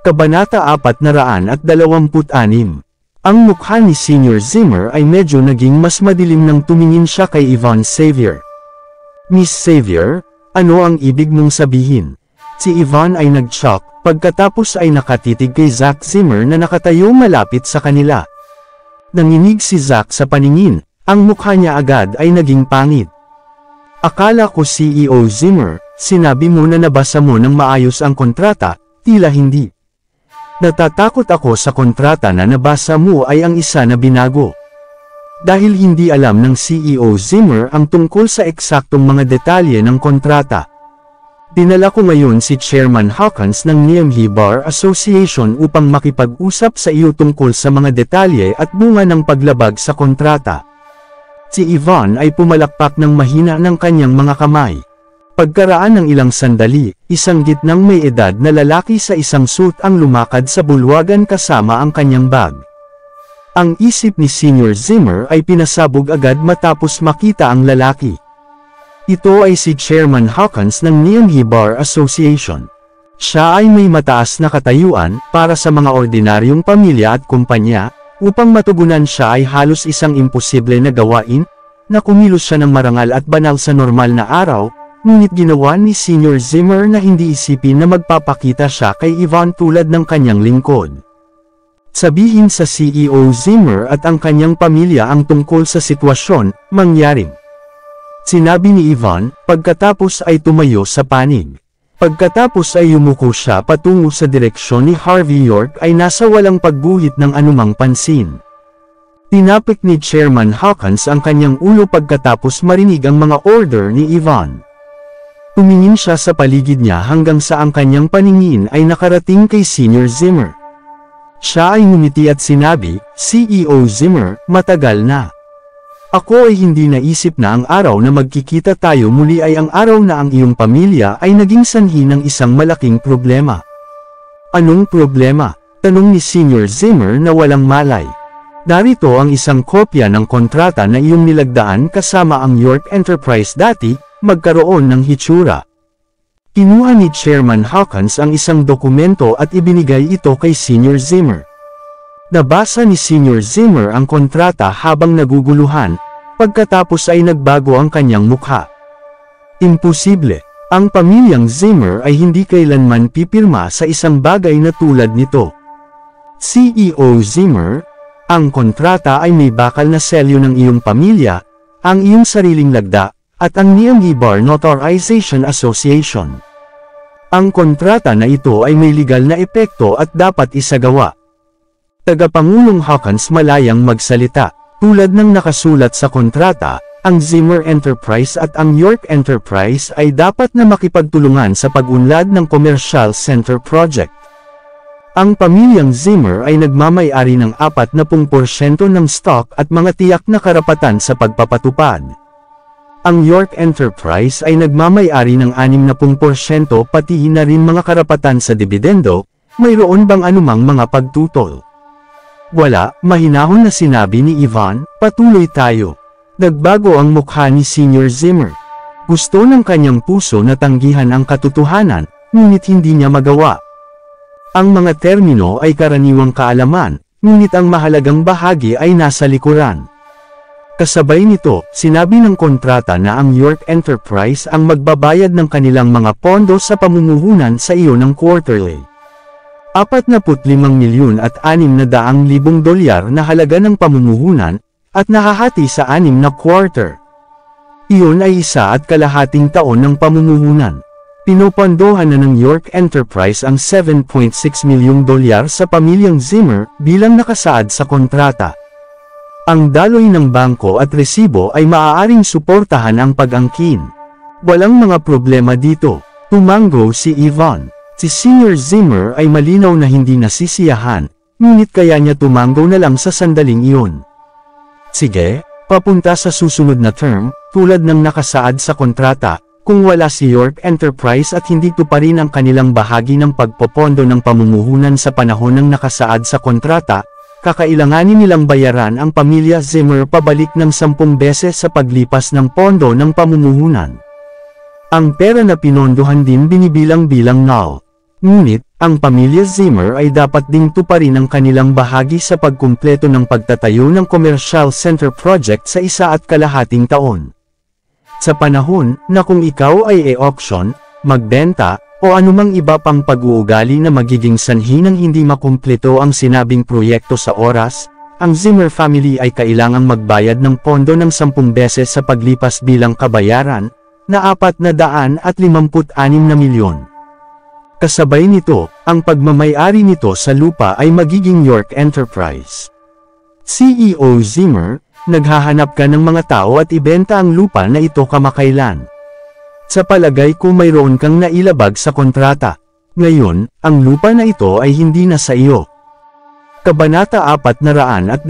Kabanata 426. Ang mukha ni Senior Zimmer ay medyo naging mas madilim nang tumingin siya kay Yvonne Xavier. Miss Xavier, ano ang ibig mong sabihin? Si Yvonne ay nag-shock, pagkatapos ay nakatitig kay Zack Zimmer na nakatayo malapit sa kanila. Nanginig si Zack sa paningin, ang mukha niya agad ay naging pangit. Akala ko CEO Zimmer, sinabi mo na nabasa mo ng maayos ang kontrata, tila hindi. Natatakot ako sa kontrata na nabasa mo ay ang isa na binago. Dahil hindi alam ng CEO Zimmer ang tungkol sa eksaktong mga detalye ng kontrata. Dinala ko ngayon si Chairman Hawkins ng Niamey Bar Association upang makipag-usap sa iyo tungkol sa mga detalye at bunga ng paglabag sa kontrata. Si Yvonne ay pumalakpak ng mahina ng kanyang mga kamay. Pagkaraan ng ilang sandali, isang gitnang may edad na lalaki sa isang suit ang lumakad sa bulwagan kasama ang kanyang bag. Ang isip ni Senior Zimmer ay pinasabog agad matapos makita ang lalaki. Ito ay si Chairman Hawkins ng Niamey Bar Association. Siya ay may mataas na katayuan para sa mga ordinaryong pamilya at kumpanya, upang matugunan siya ay halos isang imposible na gawain, na kumilos siya ng marangal at banal sa normal na araw. Ngunit ginawa ni Senior Zimmer na hindi isipin na magpapakita siya kay Yvonne tulad ng kanyang lingkod. Sabihin sa CEO Zimmer at ang kanyang pamilya ang tungkol sa sitwasyon, mangyaring. Sinabi ni Yvonne, pagkatapos ay tumayo sa panig. Pagkatapos ay yumuko siya patungo sa direksyon ni Harvey York ay nasa walang pagguhit ng anumang pansin. Tinapik ni Chairman Hawkins ang kanyang ulo pagkatapos marinig ang mga order ni Yvonne. Tumingin siya sa paligid niya hanggang sa ang kanyang paningin ay nakarating kay Senior Zimmer. Siya ay ngumiti at sinabi, CEO Zimmer, matagal na. Ako ay hindi naisip na ang araw na magkikita tayo muli ay ang araw na ang iyong pamilya ay naging sanhi ng isang malaking problema. Anong problema? Tanong ni Senior Zimmer na walang malay. Narito ang isang kopya ng kontrata na iyong nilagdaan kasama ang York Enterprise dati, magkaroon ng hitsura. Kinuha ni Chairman Hawkins ang isang dokumento at ibinigay ito kay Senior Zimmer. Nabasa ni Senior Zimmer ang kontrata habang naguguluhan, pagkatapos ay nagbago ang kanyang mukha. Imposible. Ang pamilyang Zimmer ay hindi kailanman pipirma sa isang bagay na tulad nito. CEO Zimmer, ang kontrata ay may bakal na selyo ng iyong pamilya, ang iyong sariling lagda, at ang Niamey Bar Notarization Association. Ang kontrata na ito ay may legal na epekto at dapat isagawa. Tagapangulong Hawkins malayang magsalita. Tulad ng nakasulat sa kontrata, ang Zimmer Enterprise at ang York Enterprise ay dapat na makipagtulungan sa pag-unlad ng Commercial Center Project. Ang pamilyang Zimmer ay nagmamay-ari ng 40% ng stock at mga tiyak na karapatan sa pagpapatupad. Ang York Enterprise ay nagmamay-ari ng 60% pati na rin mga karapatan sa dibidendo. Mayroon bang anumang mga pagtutol? Wala, mahinahon na sinabi ni Yvonne, patuloy tayo. Nagbago ang mukha ni Senior Zimmer. Gusto ng kanyang puso na tanggihan ang katotohanan, ngunit hindi niya magawa. Ang mga termino ay karaniwang kaalaman, ngunit ang mahalagang bahagi ay nasa likuran. Kasabay nito, sinabi ng kontrata na ang York Enterprise ang magbabayad ng kanilang mga pondo sa pamumuhunan sa iyo ng quarterly. 45,600,000 dolyar na halaga ng pamumuhunan, at nahahati sa 6 na quarter. Iyon ay 1.5 taon ng pamumuhunan. Pinopondohan na ng York Enterprise ang 7.6 milyong dolyar sa pamilyang Zimmer bilang nakasaad sa kontrata. Ang daloy ng bangko at resibo ay maaaring suportahan ang pag-angkin. Walang mga problema dito. Tumango si Yvonne. Si Senior Zimmer ay malinaw na hindi nasisiyahan, ngunit kaya niya tumango na lang sa sandaling iyon. Sige, papunta sa susunod na term, tulad ng nakasaad sa kontrata, Kung wala si York Enterprise at hindi tuparin ang kanilang bahagi ng pagpopondo ng pamumuhunan sa panahon ng nakasaad sa kontrata, kakailanganin nilang bayaran ang pamilya Zimmer pabalik ng 10 beses sa paglipas ng pondo ng pamumuhunan. Ang pera na pinondohan din binibilang-bilang null. Ngunit, ang pamilya Zimmer ay dapat ding tuparin ang kanilang bahagi sa pagkumpleto ng pagtatayo ng commercial center project sa 1.5 taon. Sa panahon na kung ikaw ay e-auction, magbenta, o anumang iba pang pag-uugali na magiging sanhi ng hindi makumpleto ang sinabing proyekto sa oras, ang Zimmer family ay kailangang magbayad ng pondo ng 10 beses sa paglipas bilang kabayaran, na 456 na milyon. Kasabay nito, ang pagmamay-ari nito sa lupa ay magiging York Enterprise. CEO Zimmer, naghahanap ka ng mga tao at ibenta ang lupa na ito kamakailan. Sa palagay ko mayroon kang nailabag sa kontrata. Ngayon, ang lupa na ito ay hindi na sa iyo. Kabanata 427.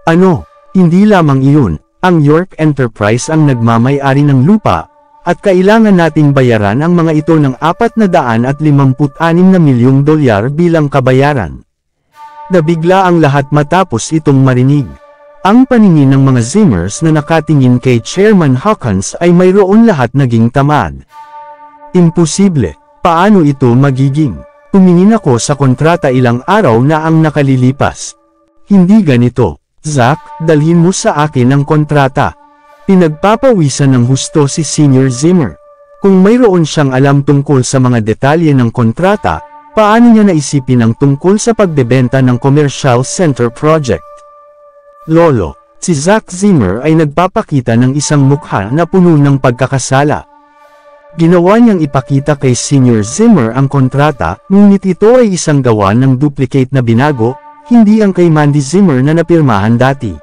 Ano? Hindi lamang iyon, ang York Enterprise ang nagmamay-ari ng lupa, at kailangan nating bayaran ang mga ito ng $456 na milyong bilang kabayaran. Nabigla ang lahat matapos itong marinig. Ang paningin ng mga Zimmers na nakatingin kay Chairman Hawkins ay mayroon lahat naging tamad. Imposible. Paano ito magiging? Tumingin ako sa kontrata ilang araw na ang nakalilipas. Hindi ganito. Zack, dalhin mo sa akin ang kontrata. Pinagpapawisan ng husto si Senior Zimmer. Kung mayroon siyang alam tungkol sa mga detalye ng kontrata, paano niya naisipin ang tungkol sa pagbebenta ng commercial center project? Lolo, si Zack Zimmer ay nagpapakita ng isang mukha na puno ng pagkakasala. Ginawa niyang ipakita kay Senior Zimmer ang kontrata, ngunit ito ay isang gawa ng duplicate na binago, hindi ang kay Mandy Zimmer na napirmahan dati.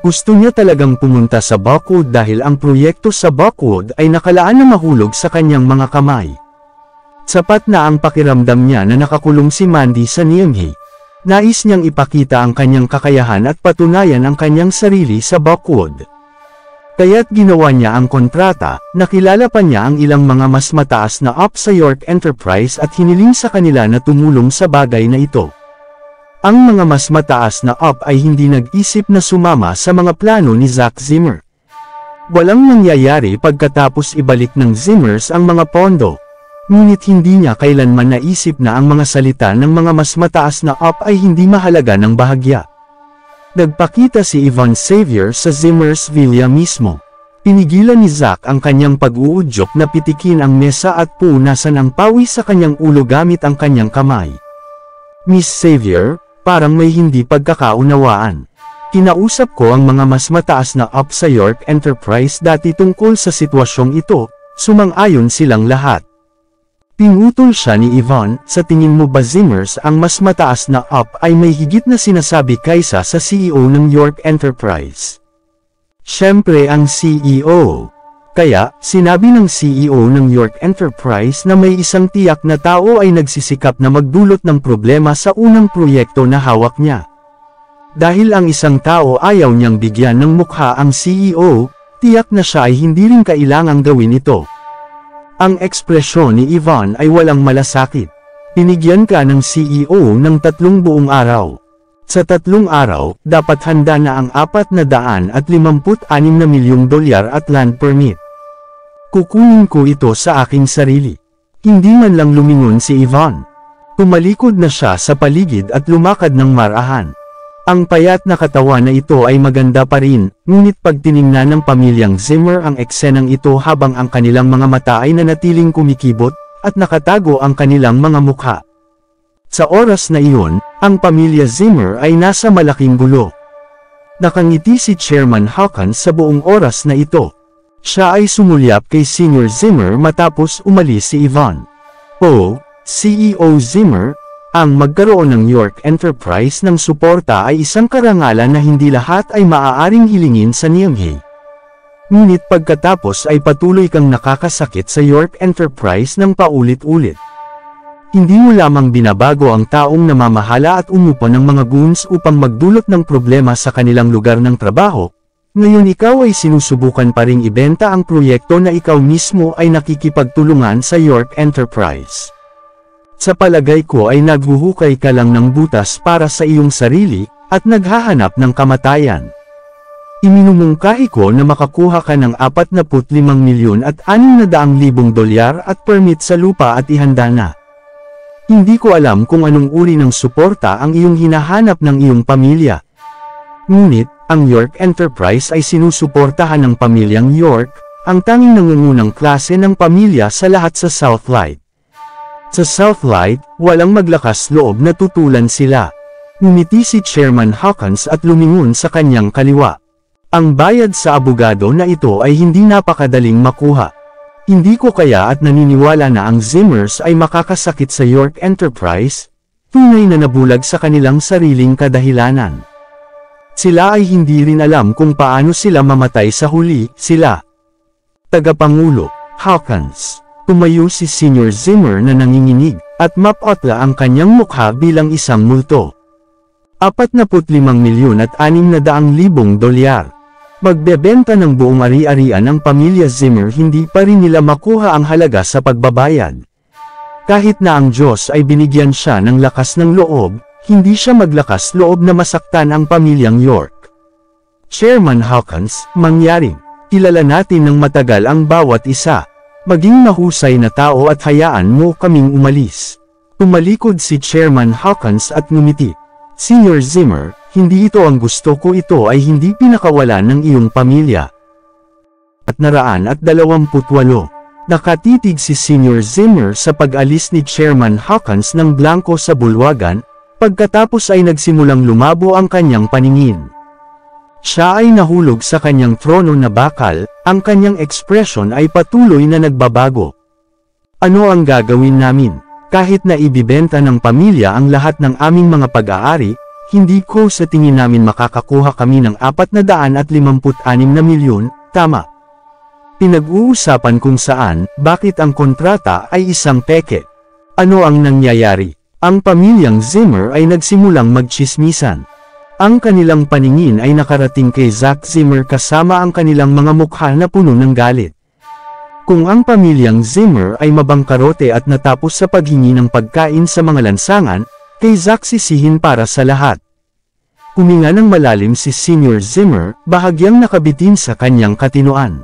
Gusto niya talagang pumunta sa Buckwood dahil ang proyekto sa Buckwood ay nakalaan na mahulog sa kanyang mga kamay. Sapat na ang pakiramdam niya na nakakulong si Mandy sa Niamey. Nais niyang ipakita ang kanyang kakayahan at patunayan ang kanyang sarili sa Buckwood. Kaya't ginawa niya ang kontrata, nakilala pa niya ang ilang mga mas mataas na op sa York Enterprise at hiniling sa kanila na tumulong sa bagay na ito. Ang mga mas mataas na op ay hindi nag-isip na sumama sa mga plano ni Zack Zimmer. Walang nangyayari pagkatapos ibalik ng Zimmers ang mga pondo. Ngunit hindi niya kailanman naisip na ang mga salita ng mga mas mataas na op ay hindi mahalaga ng bahagya. Nagpakita si Yvonne Xavier sa Zimmers villa mismo. Pinigilan ni Zack ang kanyang pag-uudyok na pitikin ang mesa at punasan ang pawis sa kanyang ulo gamit ang kanyang kamay. Miss Xavier, parang may hindi pagkakaunawaan. Kinausap ko ang mga mas mataas na op sa York Enterprise dati tungkol sa sitwasyong ito, sumang-ayon silang lahat. Pinutol siya ni Yvonne, sa tingin mo ba Zimmers ang mas mataas na op ay may higit na sinasabi kaysa sa CEO ng York Enterprise? Siyempre ang CEO. Kaya, sinabi ng CEO ng York Enterprise na may isang tiyak na tao ay nagsisikap na magdulot ng problema sa unang proyekto na hawak niya. Dahil ang isang tao ayaw niyang bigyan ng mukha ang CEO, tiyak na siya ay hindi rin kailangang gawin ito. Ang ekspresyon ni Yvonne ay walang malasakit. Binigyan ka ng CEO ng 3 buong araw. Sa 3 araw, dapat handa na ang $456 na milyong at land permit. Kukunin ko ito sa aking sarili. Hindi man lang lumingon si Yvonne. Tumalikod na siya sa paligid at lumakad ng marahan. Ang payat na katawan na ito ay maganda pa rin, ngunit pag tiningnan ng pamilyang Zimmer ang eksenang ito habang ang kanilang mga mata ay nanatiling kumikibot, at nakatago ang kanilang mga mukha. Sa oras na iyon, ang pamilya Zimmer ay nasa malaking gulo. Nakangiti si Chairman Hawkins sa buong oras na ito. Siya ay sumulyap kay Senior Zimmer matapos umalis si Yvonne. Oh, CEO Zimmer, ang magkaroon ng York Enterprise ng suporta ay isang karangalan na hindi lahat ay maaaring hilingin sa Niamey. Ngunit pagkatapos ay patuloy kang nakakasakit sa York Enterprise ng paulit-ulit. Hindi mo lamang binabago ang taong namamahala at umupo ng mga goons upang magdulot ng problema sa kanilang lugar ng trabaho, Ngayon ikaw ay sinusubukan pa ring ibenta ang proyekto na ikaw mismo ay nakikipagtulungan sa York Enterprise. Sa palagay ko ay naghuhukay ka lang ng butas para sa iyong sarili, at naghahanap ng kamatayan. Iminumungkahi ko na makakuha ka ng 45 milyon at 600,000 dolyar at permit sa lupa at ihanda na. Hindi ko alam kung anong uri ng suporta ang iyong hinahanap ng iyong pamilya. Ngunit, ang York Enterprise ay sinusuportahan ng pamilyang York, ang tanging nangungunang klase ng pamilya sa lahat sa Southlight. Sa Southlight, walang maglakas loob na tutulan sila. Ngumiti si Chairman Hawkins at lumingon sa kanyang kaliwa. Ang bayad sa abogado na ito ay hindi napakadaling makuha. Hindi ko kaya at naniniwala na ang Zimmers ay makakasakit sa York Enterprise, tunay na nabulag sa kanilang sariling kadahilanan. Sila ay hindi rin alam kung paano sila mamatay sa huli, sila. Tagapangulo, Hawkins. Tumayo si Senior Zimmer na nanginginig, at mapotla ang kanyang mukha bilang isang multo. 45 milyon at 600,000 dolyar. Magbebenta ng buong ari-arian ang pamilya Zimmer, hindi pa rin nila makuha ang halaga sa pagbabayad. Kahit na ang Diyos ay binigyan siya ng lakas ng loob, hindi siya maglakas loob na masaktan ang pamilyang York. Chairman Hawkins, mangyaring, kilala natin ng matagal ang bawat isa. Maging mahusay na tao at hayaan mo kaming umalis. Tumalikod si Chairman Hawkins at ngumiti. Senior Zimmer, hindi ito ang gusto ko, ito ay hindi pinakawalan ng iyong pamilya. At 128. Nakatitig si Senior Zimmer sa pag-alis ni Chairman Hawkins ng blanko sa bulwagan, pagkatapos ay nagsimulang lumabo ang kanyang paningin. Siya ay nahulog sa kanyang trono na bakal, ang kanyang ekspresyon ay patuloy na nagbabago. Ano ang gagawin namin? Kahit na ibibenta ng pamilya ang lahat ng aming mga pag-aari, hindi ko sa tingin namin makakakuha kami ng 456 na milyon, tama. Pinag-uusapan kung saan, bakit ang kontrata ay isang peke. Ano ang nangyayari? Ang pamilyang Zimmer ay nagsimulang magtsismisan. Ang kanilang paningin ay nakarating kay Zack Zimmer kasama ang kanilang mga mukha na puno ng galit. Kung ang pamilyang Zimmer ay mabangkarote at natapos sa paghingi ng pagkain sa mga lansangan, kay Zack sisihin para sa lahat. Huminga ng malalim si Senior Zimmer, bahagyang nakabitin sa kanyang katinoan.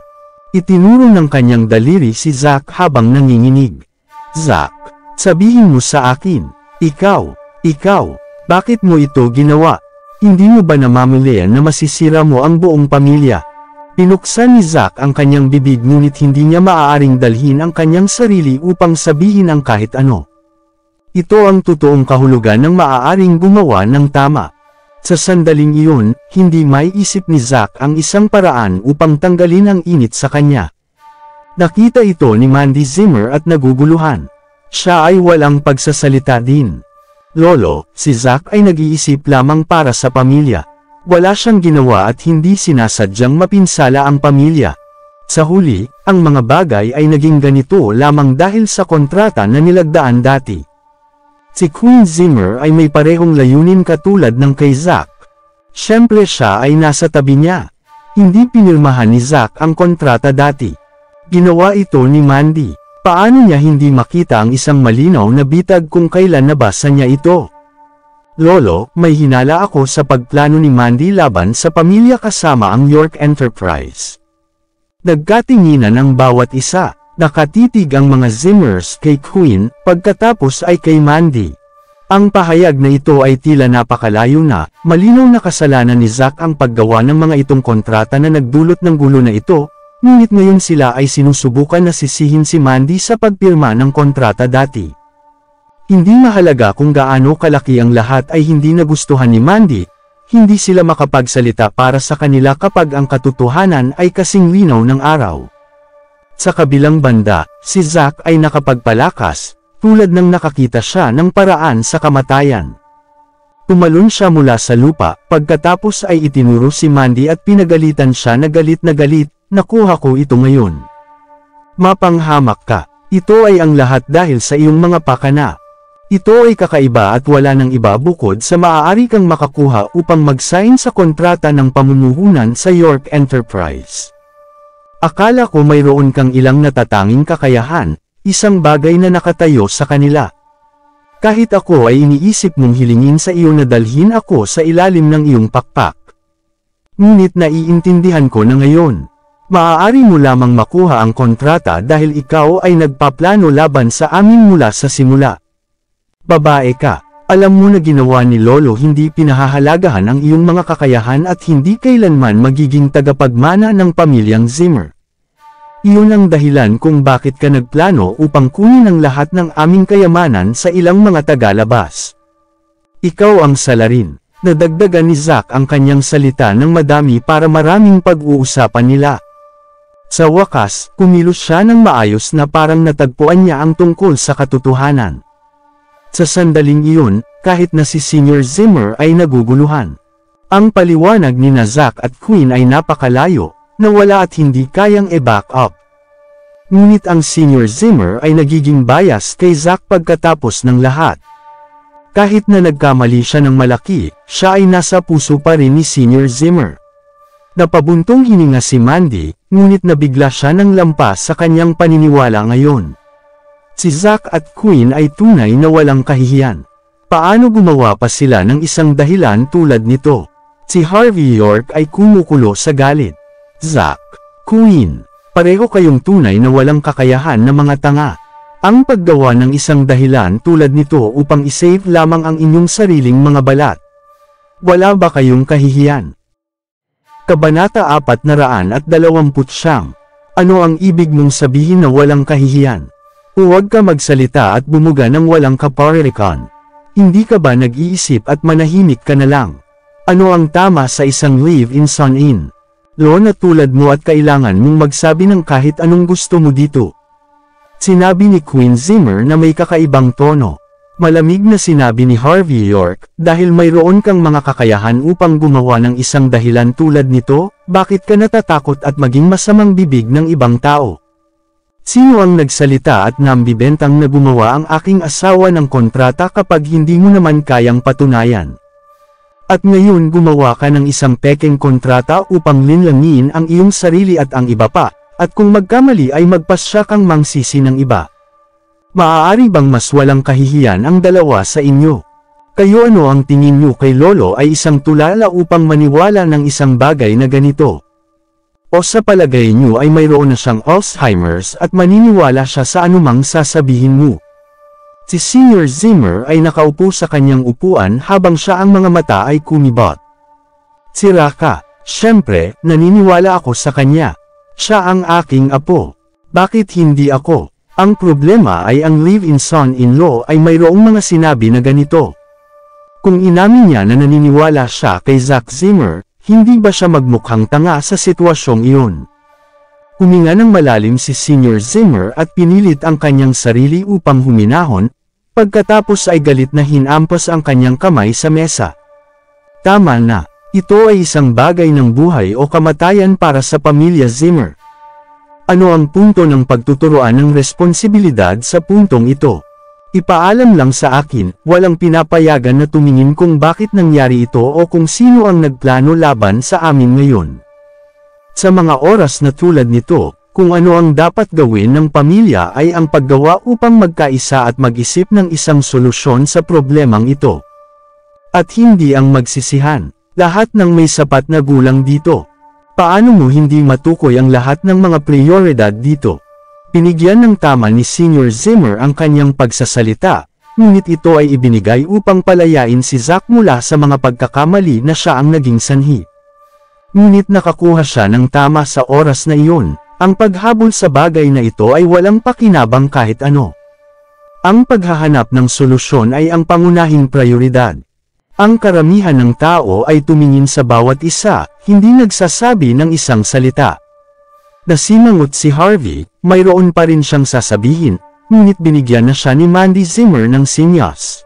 Itinuro ng kanyang daliri si Zack habang nanginginig. Zack, sabihin mo sa akin, ikaw, bakit mo ito ginawa? Hindi mo ba namamalayan na masisira mo ang buong pamilya? Pinuksan ni Zack ang kanyang bibig, ngunit hindi niya maaaring dalhin ang kanyang sarili upang sabihin ang kahit ano. Ito ang totoong kahulugan ng maaaring gumawa ng tama. Sa sandaling iyon, hindi maiisip ni Zack ang isang paraan upang tanggalin ang init sa kanya. Nakita ito ni Mandy Zimmer at naguguluhan. Siya ay walang pagsasalita din. Lolo, si Zack ay nag-iisip lamang para sa pamilya. Wala siyang ginawa at hindi sinasadyang mapinsala ang pamilya. Sa huli, ang mga bagay ay naging ganito lamang dahil sa kontrata na nilagdaan dati. Si Queen Zimmer ay may parehong layunin katulad ng kay Zack. Siyempre siya ay nasa tabi niya. Hindi pinirmahan ni Zack ang kontrata dati. Ginawa ito ni Mandy. Paano niya hindi makita ang isang malinaw na bitag kung kailan nabasa niya ito? Lolo, may hinala ako sa pagplano ni Mandy laban sa pamilya kasama ang York Enterprise. Nagkatinginan ang bawat isa. Nakatitig ang mga Zimmers kay Queen, pagkatapos ay kay Mandy. Ang pahayag na ito ay tila napakalayo na, malinaw na kasalanan ni Zack ang paggawa ng mga itong kontrata na nagdulot ng gulo na ito. Ngunit ngayon sila ay sinusubukan na sisihin si Mandy sa pagpirma ng kontrata dati. Hindi mahalaga kung gaano kalaki ang lahat ay hindi nagustuhan ni Mandy, hindi sila makapagsalita para sa kanila kapag ang katotohanan ay kasing linaw ng araw. Sa kabilang banda, si Zack ay nakapagpalakas, tulad ng nakakita siya ng paraan sa kamatayan. Tumalon siya mula sa lupa, pagkatapos ay itinuro si Mandy at pinagalitan siya na galit, nakuha ko ito ngayon. Mapanghamak ka. Ito ay ang lahat dahil sa iyong mga pakana. Ito ay kakaiba at wala ng iba bukod sa maaari kang makakuha upang mag-sign sa kontrata ng pamumuhunan sa York Enterprise. Akala ko mayroon kang ilang natatanging kakayahan, isang bagay na nakatayo sa kanila. Kahit ako ay iniisip mong hilingin sa iyo na dalhin ako sa ilalim ng iyong pakpak. Ngunit naiintindihan ko na ngayon. Maaari mo lamang makuha ang kontrata dahil ikaw ay nagpaplano laban sa amin mula sa simula. Babae ka, alam mo na ginawa ni Lolo hindi pinahahalagahan ang iyong mga kakayahan at hindi kailanman magiging tagapagmana ng pamilyang Zimmer. Iyon ang dahilan kung bakit ka nagplano upang kunin ang lahat ng aming kayamanan sa ilang mga tagalabas. Ikaw ang salarin. Nadagdagan ni Zack ang kanyang salita ng madami para maraming pag-uusapan nila. Sa wakas, kumilos siya ng maayos na parang natagpuan niya ang tungkol sa katotohanan. Sa sandaling iyon, kahit na si Senior Zimmer ay naguguluhan. Ang paliwanag ni Zack at Queen ay napakalayo, na wala at hindi kayang i-back up. Ngunit ang Senior Zimmer ay nagiging bias kay Zack pagkatapos ng lahat. Kahit na nagkamali siya ng malaki, siya ay nasa puso pa rin ni Senior Zimmer. Napabuntong hininga si Mandy, ngunit nabigla siya ng lampas sa kanyang paniniwala ngayon. Si Zack at Queen ay tunay na walang kahihiyan. Paano gumawa pa sila ng isang dahilan tulad nito? Si Harvey York ay kumukulo sa galit. Zack, Queen, pareho kayong tunay na walang kakayahan na mga tanga. Ang paggawa ng isang dahilan tulad nito upang isave lamang ang inyong sariling mga balat. Wala ba kayong kahihiyan? Kabanata 429. Ano ang ibig mong sabihin na walang kahihiyan? Huwag ka magsalita at bumuga ng walang kaparirikan. Hindi ka ba nag-iisip at manahimik ka na lang? Ano ang tama sa isang live-in son-in? Lo na tulad mo at kailangan mong magsabi ng kahit anong gusto mo dito. Sinabi ni Queen Zimmer na may kakaibang tono. Malamig na sinabi ni Harvey York, dahil mayroon kang mga kakayahan upang gumawa ng isang dahilan tulad nito, bakit ka natatakot at maging masamang bibig ng ibang tao? Sino ang nagsalita at nambibentang na gumawa ang aking asawa ng kontrata kapag hindi mo naman kayang patunayan? At ngayon gumawa ka ng isang pekeng kontrata upang linlangin ang iyong sarili at ang iba pa, at kung magkamali ay magpasya kang mangsisi ng iba. Maaari bang mas walang kahihiyan ang dalawa sa inyo? Kayo ano ang tingin nyo kay Lolo ay isang tulala upang maniwala ng isang bagay na ganito? O sa palagay nyo ay mayroon na siyang Alzheimer's at maniniwala siya sa anumang sasabihin mo? Si Senior Zimmer ay nakaupo sa kanyang upuan habang siya ang mga mata ay kumibot. Sira ka, syempre, naniniwala ako sa kanya. Siya ang aking apo. Bakit hindi ako? Ang problema ay ang live-in son-in-law ay mayroong mga sinabi na ganito. Kung inamin niya na naniniwala siya kay Zack Zimmer, hindi ba siya magmukhang tanga sa sitwasyong iyon? Huminga ng malalim si Senior Zimmer at pinilit ang kanyang sarili upang huminahon, pagkatapos ay galit na hinampas ang kanyang kamay sa mesa. Tama na, ito ay isang bagay ng buhay o kamatayan para sa pamilya Zimmer. Ano ang punto ng pagtuturoan ng responsibilidad sa puntong ito? Ipaalam lang sa akin, walang pinapayagan na tumingin kung bakit nangyari ito o kung sino ang nagplano laban sa amin ngayon. Sa mga oras na tulad nito, kung ano ang dapat gawin ng pamilya ay ang paggawa upang magkaisa at mag-isip ng isang solusyon sa problemang ito. At hindi ang magsisihan. Lahat ng may sapat na gulang dito. Paano mo hindi matukoy ang lahat ng mga prioridad dito? Pinigyan ng tama ni Senior Zimmer ang kanyang pagsasalita, ngunit ito ay ibinigay upang palayain si Zack mula sa mga pagkakamali na siya ang naging sanhi. Ngunit nakakuha siya ng tama sa oras na iyon. Ang paghabol sa bagay na ito ay walang pakinabang kahit ano. Ang paghahanap ng solusyon ay ang pangunahing prioridad. Ang karamihan ng tao ay tumingin sa bawat isa, hindi nagsasabi ng isang salita. Nasimangot si Harvey, mayroon pa rin siyang sasabihin, ngunit binigyan na siya ni Mandy Zimmer ng sinyas.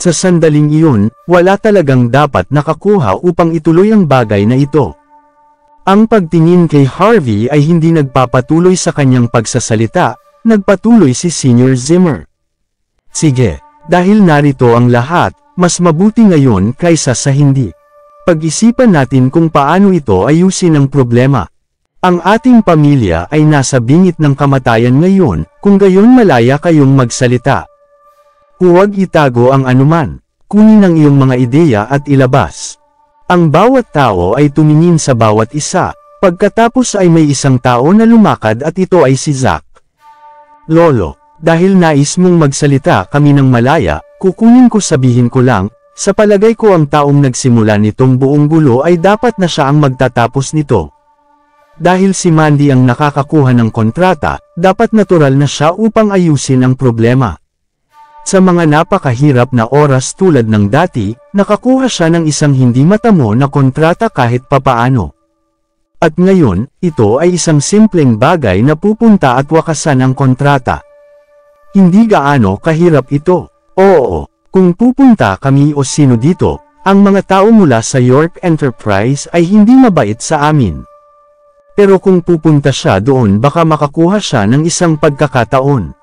Sa sandaling iyon, wala talagang dapat nakakuha upang ituloy ang bagay na ito. Ang pagtingin kay Harvey ay hindi nagpapatuloy sa kanyang pagsasalita, nagpatuloy si Senior Zimmer. Sige, Dahil narito ang lahat, mas mabuti ngayon kaysa sa hindi. Pag-isipan natin kung paano ito ayusin ang problema. Ang ating pamilya ay nasa bingit ng kamatayan ngayon, kung gayon malaya kayong magsalita. Huwag itago ang anuman. Kunin ang iyong mga ideya at ilabas. Ang bawat tao ay tumingin sa bawat isa, pagkatapos ay may isang tao na lumakad at ito ay si Zack. Lolo, dahil nais mong magsalita kami ng malaya, kukunin ko sabihin ko lang, sa palagay ko ang taong nagsimula nitong buong gulo ay dapat na siya ang magtatapos nito. Dahil si Mandy ang nakakakuha ng kontrata, dapat natural na siya upang ayusin ang problema. Sa mga napakahirap na oras tulad ng dati, nakakuha siya ng isang hindi matamo na kontrata kahit papaano. At ngayon, ito ay isang simpleng bagay na pupunta at wakasan ang kontrata. Hindi gaano kahirap ito. Oo, kung pupunta kami o sino dito, ang mga tao mula sa York Enterprise ay hindi mabait sa amin. Pero kung pupunta siya doon baka makakuha siya ng isang pagkakataon.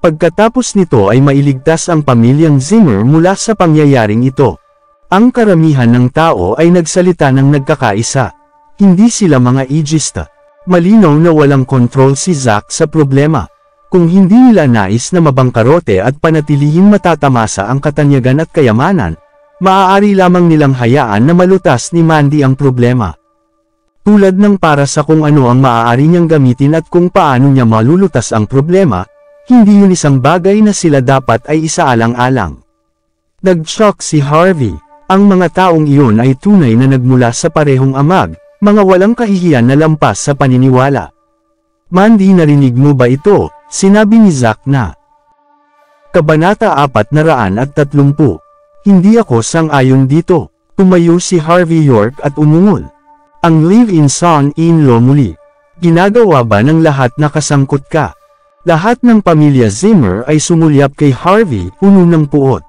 Pagkatapos nito ay mailigtas ang pamilyang Zimmer mula sa pangyayaring ito. Ang karamihan ng tao ay nagsalita ng nagkakaisa. Hindi sila mga ageista. Malinaw na walang kontrol si Zack sa problema. Kung hindi nila nais na mabangkarote at panatilihing matatamasa ang katanyagan at kayamanan, maaari lamang nilang hayaan na malutas ni Mandy ang problema. Tulad ng para sa kung ano ang maaari niyang gamitin at kung paano niya malulutas ang problema, hindi yun isang bagay na sila dapat ay isaalang-alang. Nag-shock si Harvey. Ang mga taong iyon ay tunay na nagmula sa parehong amag, mga walang kahihiyan na lampas sa paniniwala. Mandy, narinig mo ba ito? Sinabi ni Zack na. Kabanata 430. Hindi ako sang-ayon dito. Tumayo si Harvey York at umungol. Ang live-in son-in-law muli. Ginagawa ba ng lahat na kasangkot ka? Lahat ng pamilya Zimmer ay sumulyap kay Harvey, puno ng puot.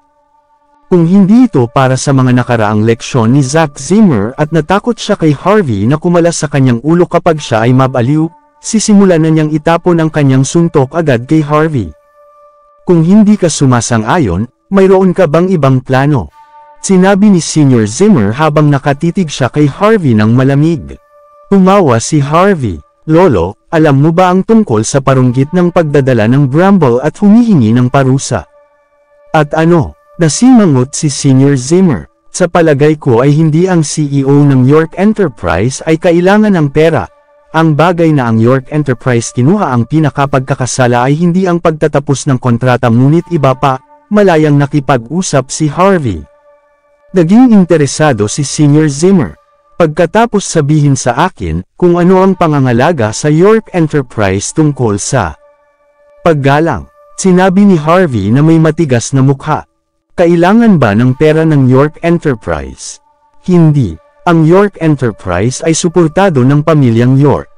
Kung hindi ito para sa mga nakaraang leksyon ni Zack Zimmer at natakot siya kay Harvey na kumalas sa kanyang ulo kapag siya ay mabaliw, sisimulan na niyang itapon ang kanyang suntok agad kay Harvey. Kung hindi ka sumasang-ayon, mayroon ka bang ibang plano? Sinabi ni Senior Zimmer habang nakatitig siya kay Harvey ng malamig. Tumawa si Harvey. Lolo, alam mo ba ang tungkol sa parunggit ng pagdadala ng Bramble at humihingi ng parusa? At ano? Nasimangot si Senior Zimmer. Sa palagay ko ay hindi ang CEO ng York Enterprise ay kailangan ng pera. Ang bagay na ang York Enterprise kinuha ang pinakapagkakasala ay hindi ang pagtatapos ng kontrata ngunit iba pa, malayang nakipag-usap si Harvey. Naging interesado si Senior Zimmer. Pagkatapos sabihin sa akin kung ano ang pangangalaga sa York Enterprise tungkol sa paggalang, sinabi ni Harvey na may matigas na mukha. Kailangan ba ng pera ng York Enterprise? Hindi. Ang York Enterprise ay suportado ng pamilyang York.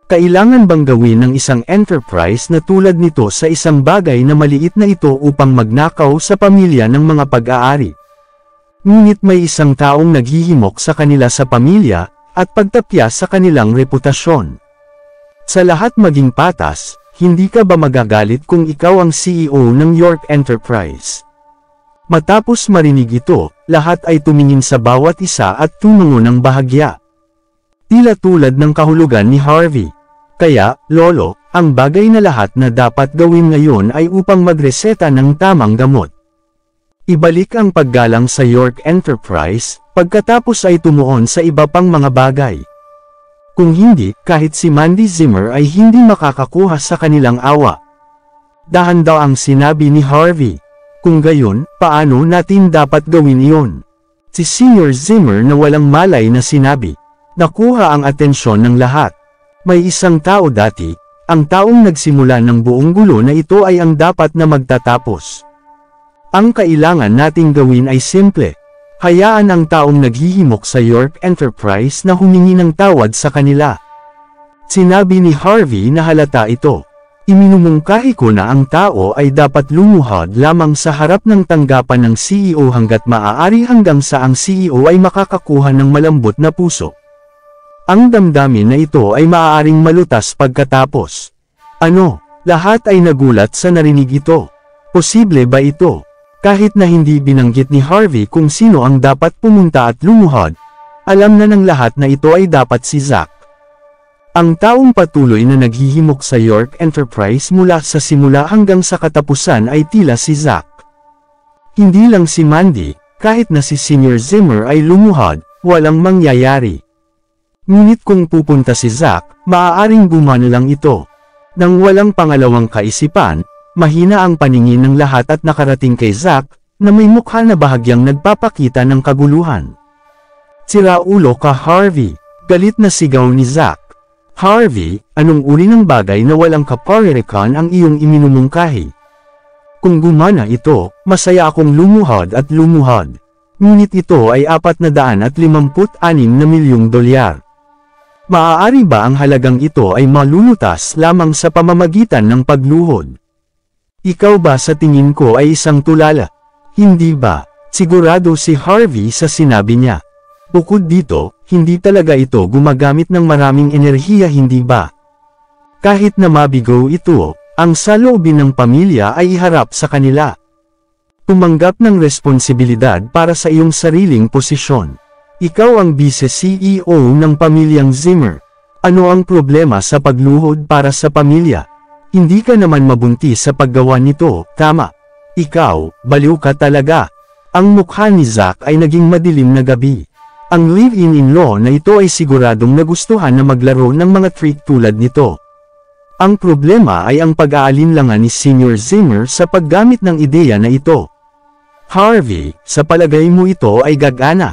Kailangan bang gawin ng isang enterprise na tulad nito sa isang bagay na maliit na ito upang magnakaw sa pamilya ng mga pag-aari? Ngunit may isang taong naghihimok sa kanila sa pamilya, at pagtapya sa kanilang reputasyon. Sa lahat maging patas, hindi ka ba magagalit kung ikaw ang CEO ng York Enterprise? Matapos marinig ito, lahat ay tumingin sa bawat isa at tumungo ng bahagya. Tila tulad ng kahulugan ni Harvey. Kaya, Lolo, ang bagay na lahat na dapat gawin ngayon ay upang magreseta ng tamang gamot. Ibalik ang paggalang sa York Enterprise, pagkatapos ay tumuon sa iba pang mga bagay. Kung hindi, kahit si Mandy Zimmer ay hindi makakakuha sa kanilang awa. Dahan daw ang sinabi ni Harvey. Kung gayon, paano natin dapat gawin iyon? Si Senior Zimmer na walang malay na sinabi. Nakuha ang atensyon ng lahat. May isang tao dati, ang taong nagsimula ng buong gulo na ito ay ang dapat na magtatapos. Ang kailangan nating gawin ay simple. Hayaan ang taong naghihimok sa York Enterprise na humingi ng tawad sa kanila. Sinabi ni Harvey na halata ito. Iminumungkahi ko na ang tao ay dapat lumuhod lamang sa harap ng tanggapan ng CEO hanggat maaari hanggang sa ang CEO ay makakakuha ng malambot na puso. Ang damdamin na ito ay maaaring malutas pagkatapos. Ano? Lahat ay nagulat sa narinig ito. Posible ba ito? Kahit na hindi binanggit ni Harvey kung sino ang dapat pumunta at lumuhod, alam na ng lahat na ito ay dapat si Zack. Ang taong patuloy na naghihimok sa York Enterprise mula sa simula hanggang sa katapusan ay tila si Zack. Hindi lang si Mandy, kahit na si Senior Zimmer ay lumuhod, walang mangyayari. Ngunit kung pupunta si Zack, maaaring gumana lang ito. Nang walang pangalawang kaisipan, mahina ang paningin ng lahat at nakarating kay Zack, na may mukha na bahagyang nagpapakita ng kaguluhan. "Sira ulo ka, Harvey," galit na sigaw ni Zack. "Harvey, anong uri ng bagay na walang kaparirikan ang iyong iminumungkahi? Kung gumana ito, masaya akong lumuhod at lumuhod. Ngunit ito ay $456 na milyong dolyar. Maaari ba ang halagang ito ay malulutas lamang sa pamamagitan ng pagluhod? Ikaw ba sa tingin ko ay isang tulala? Hindi ba?" Sigurado si Harvey sa sinabi niya. Bukod dito, hindi talaga ito gumagamit ng maraming enerhiya, hindi ba? Kahit na mabigo ito, ang saloobin ng pamilya ay iharap sa kanila. Tumanggap ng responsibilidad para sa iyong sariling posisyon. Ikaw ang vice-CEO ng pamilyang Zimmer. Ano ang problema sa pagluhod para sa pamilya? Hindi ka naman mabuntis sa paggawa nito, tama? Ikaw, baliw ka talaga. Ang mukha ni Zack ay naging madilim na gabi. Ang live-in-in-law na ito ay siguradong nagustuhan na maglaro ng mga trick tulad nito. Ang problema ay ang pag-aalinlangan ni Senior Zimmer sa paggamit ng ideya na ito. Harvey, sa palagay mo ito ay gagana?